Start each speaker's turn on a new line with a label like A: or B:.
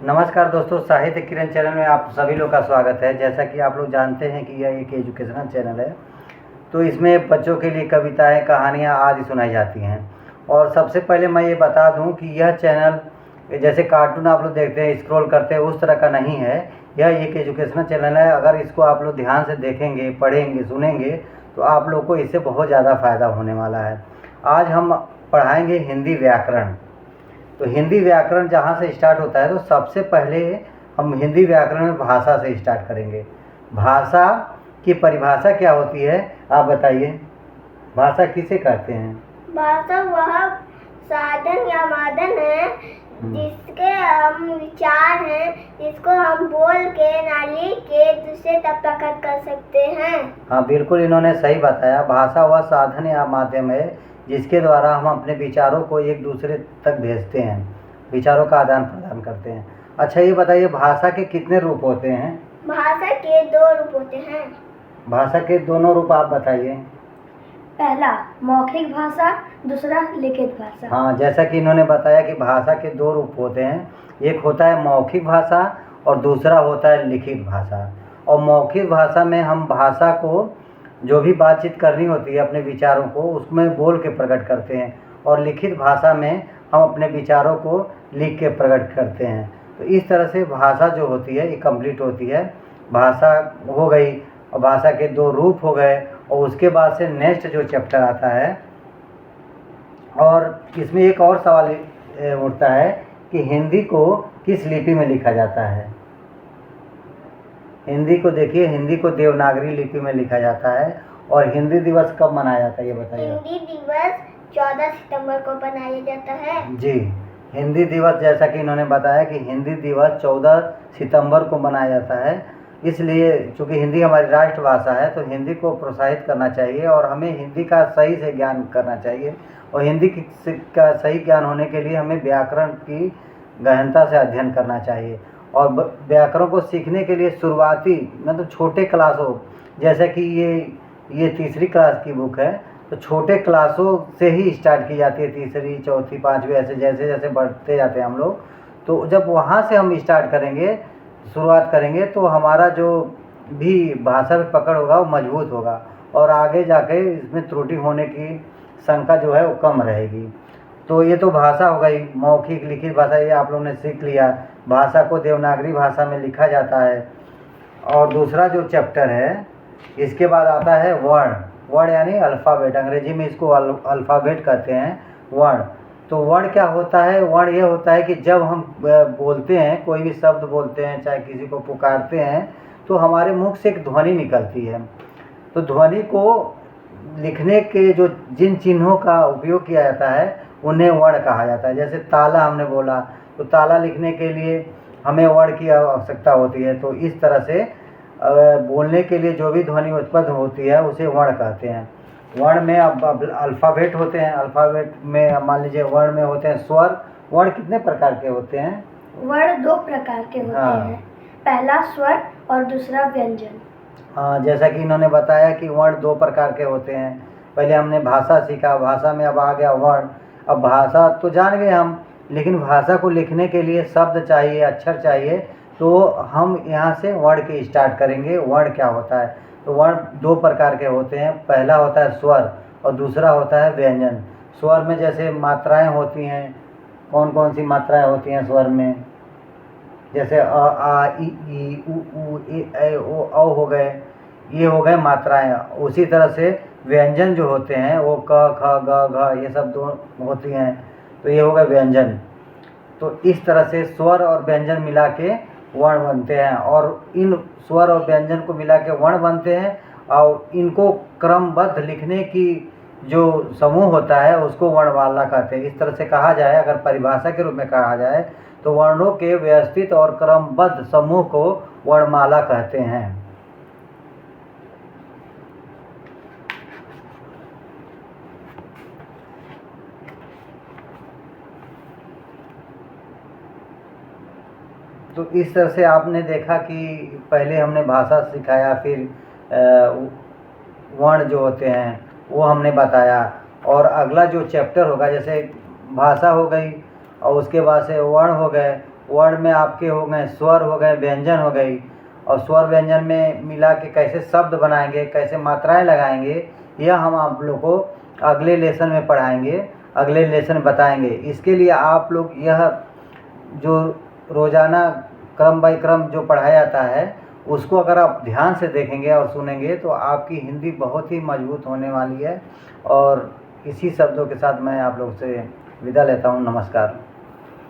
A: नमस्कार दोस्तों, साहित्य किरण चैनल में आप सभी लोग का स्वागत है। जैसा कि आप लोग जानते हैं कि यह एक एजुकेशनल चैनल है, तो इसमें बच्चों के लिए कविताएं, कहानियां आदि सुनाई जाती हैं। और सबसे पहले मैं ये बता दूं कि यह चैनल जैसे कार्टून आप लोग देखते हैं, स्क्रॉल करते हैं, उस तरह का नहीं है। यह एक एजुकेशनल चैनल है। अगर इसको आप लोग ध्यान से देखेंगे, पढ़ेंगे, सुनेंगे तो आप लोग को इससे बहुत ज़्यादा फ़ायदा होने वाला है। आज हम पढ़ाएँगे हिंदी व्याकरण। तो हिंदी व्याकरण जहाँ से स्टार्ट होता है, तो सबसे पहले हम हिंदी व्याकरण में भाषा से स्टार्ट करेंगे। भाषा की परिभाषा क्या होती है, आप बताइए। भाषा किसे कहते हैं?
B: भाषा वह साधन या माध्यम है जिसके हम विचार हैं, जिसको हम बोल के ना लिख के दूसरे तक प्रकट कर सकते हैं।
A: हाँ, बिल्कुल, इन्होंने सही बताया। भाषा वह साधन या माध्यम है जिसके द्वारा हम अपने विचारों को एक दूसरे तक भेजते हैं, विचारों का आदान प्रदान करते हैं। अच्छा, ये बताइए, भाषा के कितने रूप होते हैं?
B: भाषा के 2 रूप होते हैं।
A: भाषा के दोनों रूप आप बताइए।
B: पहला मौखिक भाषा, दूसरा लिखित भाषा।
A: हाँ, जैसा कि इन्होंने बताया कि भाषा के 2 रूप होते हैं। एक होता है मौखिक भाषा और दूसरा होता है लिखित भाषा। और मौखिक भाषा में हम भाषा को जो भी बातचीत करनी होती है, अपने विचारों को उसमें बोल के प्रकट करते हैं। और लिखित भाषा में हम अपने विचारों को लिख के प्रकट करते हैं। तो इस तरह से भाषा जो होती है ये कंप्लीट होती है। भाषा हो गई और भाषा के 2 रूप हो गए। और उसके बाद से नेक्स्ट जो चैप्टर आता है, और इसमें एक और सवाल उठता है कि हिंदी को किस लिपि में लिखा जाता है। हिंदी को देखिए, हिंदी को देवनागरी लिपि में लिखा जाता है। और हिंदी दिवस कब मनाया जाता है, ये बताइए।
B: हिंदी दिवस 14 सितंबर को मनाया जाता है।
A: जी, हिंदी दिवस, जैसा कि इन्होंने बताया कि हिंदी दिवस 14 सितंबर को मनाया जाता है। इसलिए चूँकि हिंदी हमारी राष्ट्रभाषा है, तो हिंदी को प्रोत्साहित करना चाहिए और हमें हिंदी का सही से ज्ञान करना चाहिए। और हिंदी का सही ज्ञान होने के लिए हमें व्याकरण की गहनता से अध्ययन करना चाहिए। और व्याकरण को सीखने के लिए शुरुआती मतलब छोटे क्लासों, जैसे कि ये तीसरी क्लास की बुक है, तो छोटे क्लासों से ही स्टार्ट की जाती है। तीसरी, चौथी, पाँचवीं, ऐसे जैसे जैसे बढ़ते जाते हैं हम लोग, तो जब वहाँ से हम स्टार्ट करेंगे, शुरुआत करेंगे, तो हमारा जो भी भाषा में पकड़ होगा वो मजबूत होगा और आगे जाके इसमें त्रुटि होने की शंका जो है वो कम रहेगी। तो ये तो भाषा हो गई, मौखिक, लिखित भाषा, ये आप लोगों ने सीख लिया। भाषा को देवनागरी भाषा में लिखा जाता है। और दूसरा जो चैप्टर है, इसके बाद आता है वर्ण। वर्ण यानी अल्फ़ाबेट, अंग्रेजी में इसको अल्फ़ाबेट कहते हैं, वर्ण। तो वर्ण क्या होता है? वर्ण ये होता है कि जब हम बोलते हैं, कोई भी शब्द बोलते हैं, चाहे किसी को पुकारते हैं, तो हमारे मुख से एक ध्वनि निकलती है। तो ध्वनि को लिखने के जो जिन चिन्हों का उपयोग किया जाता है उन्हें वर्ण कहा जाता है। जैसे ताला हमने बोला, तो ताला लिखने के लिए हमें वर्ण की आवश्यकता होती है। तो इस तरह से बोलने के लिए जो भी ध्वनि उत्पन्न होती है उसे वर्ण कहते हैं। वर्ण में अब अल्फ़ाबेट होते हैं। अल्फ़ाबेट में मान लीजिए वर्ण में होते हैं स्वर। वर्ण कितने प्रकार के होते हैं?
B: वर्ण 2 प्रकार के होते हैं। पहला स्वर और दूसरा व्यंजन।
A: हाँ, जैसा कि इन्होंने बताया कि वर्ण 2 प्रकार के होते हैं। पहले हमने भाषा सीखा, भाषा में अब आ गया वर्ण। अब भाषा तो जान गए हम, लेकिन भाषा को लिखने के लिए शब्द चाहिए, अक्षर चाहिए। तो हम यहाँ से वर्ण के स्टार्ट करेंगे। वर्ण क्या होता है? तो वर्ण 2 प्रकार के होते हैं। पहला होता है स्वर और दूसरा होता है व्यंजन। स्वर में जैसे मात्राएं होती हैं, कौन कौन सी मात्राएं होती हैं स्वर में? जैसे अ, आ, ई, उ, ए, ऐ, ओ, औ हो गए, ये हो गए मात्राएं। उसी तरह से व्यंजन जो होते हैं वो क, ख, ग, घ, ये सब 2 होती हैं, तो ये हो गए व्यंजन। तो इस तरह से स्वर और व्यंजन मिला के वर्ण बनते हैं। और इन स्वर और व्यंजन को मिला के वर्ण बनते हैं। और इनको क्रमबद्ध लिखने की जो समूह होता है उसको वर्णमाला कहते हैं। इस तरह से कहा जाए, अगर परिभाषा के रूप में कहा जाए, तो वर्णों के व्यवस्थित और क्रमबद्ध समूह को वर्णमाला कहते हैं। तो इस तरह से आपने देखा कि पहले हमने भाषा सिखाया, फिर वर्ण जो होते हैं वो हमने बताया। और अगला जो चैप्टर होगा, जैसे भाषा हो गई और उसके बाद से वर्ण हो गए, वर्ड में आपके हो गए, स्वर हो गए, व्यंजन हो गई, और स्वर व्यंजन में मिला के कैसे शब्द बनाएंगे, कैसे मात्राएं लगाएंगे, यह हम आप लोग को अगले लेसन में पढ़ाएंगे, अगले लेसन में बताएंगे। इसके लिए आप लोग यह जो रोज़ाना क्रम बाई क्रम जो पढ़ाया जाता है उसको अगर आप ध्यान से देखेंगे और सुनेंगे तो आपकी हिंदी बहुत ही मजबूत होने वाली है। और इसी शब्दों के साथ मैं आप लोग से विदा लेता हूँ। नमस्कार।